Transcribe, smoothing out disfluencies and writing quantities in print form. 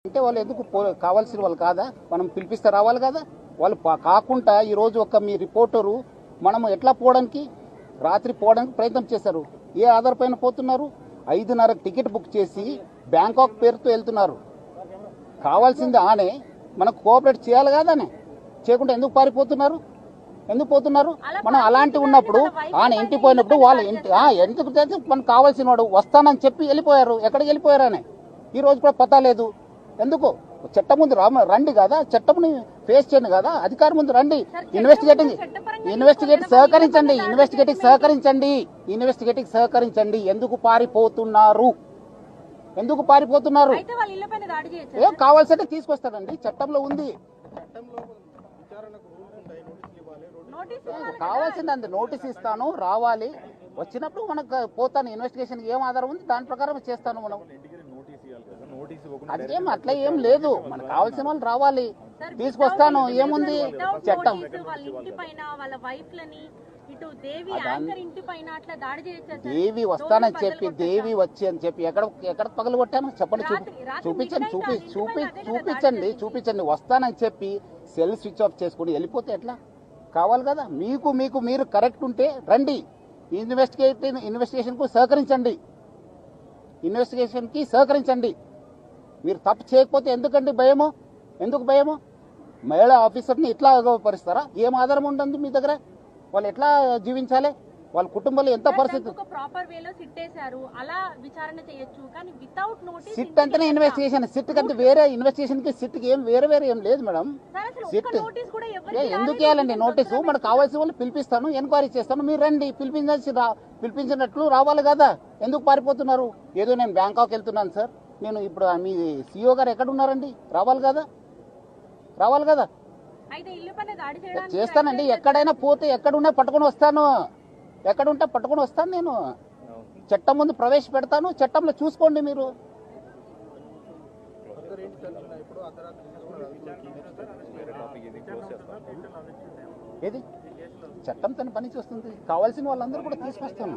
అంటే వాళ్ళు ఎందుకు కావాల్సిన వాళ్ళు కాదా? మనం పిలిపిస్తే రావాలి కదా. వాళ్ళు కాకుండా ఈరోజు ఒక మీ రిపోర్టరు మనం ఎట్లా పోవడానికి రాత్రి పోవడానికి ప్రయత్నం చేశారు. ఏ ఆధార్ పైన పోతున్నారు? 5:30 టికెట్ బుక్ చేసి బ్యాంకాక్ పేరుతో వెళ్తున్నారు. కావాల్సింది ఆనే మనకు కోఆపరేట్ చేయాలి కాదానే, చేయకుండా ఎందుకు పారిపోతున్నారు? ఎందుకు పోతున్నారు? మనం అలాంటి ఉన్నప్పుడు ఆయన ఇంటికి పోయినప్పుడు వాళ్ళ ఇంటి ఎందుకు మనకు కావాల్సిన వాడు వస్తానని చెప్పి వెళ్ళిపోయారు. ఎక్కడికి వెళ్ళిపోయారనే ఈ రోజు కూడా పతా లేదు. ఎందుకు? చట్టం ముందు రండి కదా, చట్టంని ఫేస్ చేయండి కదా, అధికారం ముందు రండి. ఇన్వెస్టిగేట్ సహకరించండి. ఎందుకు పారిపోతున్నారు? ఏం కావాల్సింటే తీసుకొస్తారండి, చట్టంలో ఉంది. కావాల్సిందండి నోటీస్ ఇస్తాను, రావాలి. వచ్చినప్పుడు మనకు పోతాను, ఇన్వెస్టిగేషన్ ఏం ఆధారం ఉంది దాని ప్రకారం చేస్తాను. మనం అదేం అట్లా ఏం లేదు, మనకు కావాల్సిన వాళ్ళు రావాలి, తీసుకొస్తాను. ఏముంది చట్టం? దేవి వస్తానని చెప్పి దేవి వచ్చి అని చెప్పి ఎక్కడ పగలు కొట్టాను చెప్పండి, చూపించండి. వస్తానని చెప్పి సెల్ స్విచ్ ఆఫ్ చేసుకుని వెళ్ళిపోతే ఎట్లా? కావాలి కదా. మీరు కరెక్ట్ ఉంటే రండి, ఇన్వెస్టిగేషన్కి సహకరించండి. మీరు తప్పు చేయకపోతే ఎందుకండి భయము? ఎందుకు భయము? మహిళా ఆఫీసర్ని ఇట్లా పరిస్తారా? ఏం ఆధారం ఉంటుంది మీ దగ్గర? వాళ్ళు ఎట్లా జీవించాలి? వాళ్ళ కుటుంబంలో ఎంత పరిస్థితి? సిట్ అంటేనే ఇన్వెస్టిగేషన్. సిట్ కంటే వేరే ఇన్వెస్టిగేషన్ కి సిట్ కి ఏం వేరే ఏం లేదు మేడం. సిట్ ఎందుకు వేయాలండి నోటీసు? మనకు కావాల్సిన వాళ్ళు పిలిపిస్తాను, ఎంక్వైరీ చేస్తాను, మీరు రండి. పిలిపించినట్లు రావాలి కదా. ఎందుకు పారిపోతున్నారు? ఏదో నేను బ్యాంకాక్ వెళ్తున్నాను సార్, నేను ఇప్పుడు మీ సిఇఓ గారు ఎక్కడ ఉన్నారండి? రావాలి కదా. చేస్తానండి, ఎక్కడైనా పోతే ఎక్కడున్నా పట్టుకొని వస్తాను, ఎక్కడుంటే పట్టుకొని వస్తాను. నేను చట్టం ముందు ప్రవేశపెడతాను, చట్టంలో చూసుకోండి మీరు. ఏది చట్టం తన పని చేస్తుంది, కావాల్సిన వాళ్ళందరూ కూడా తీసుకొస్తాను.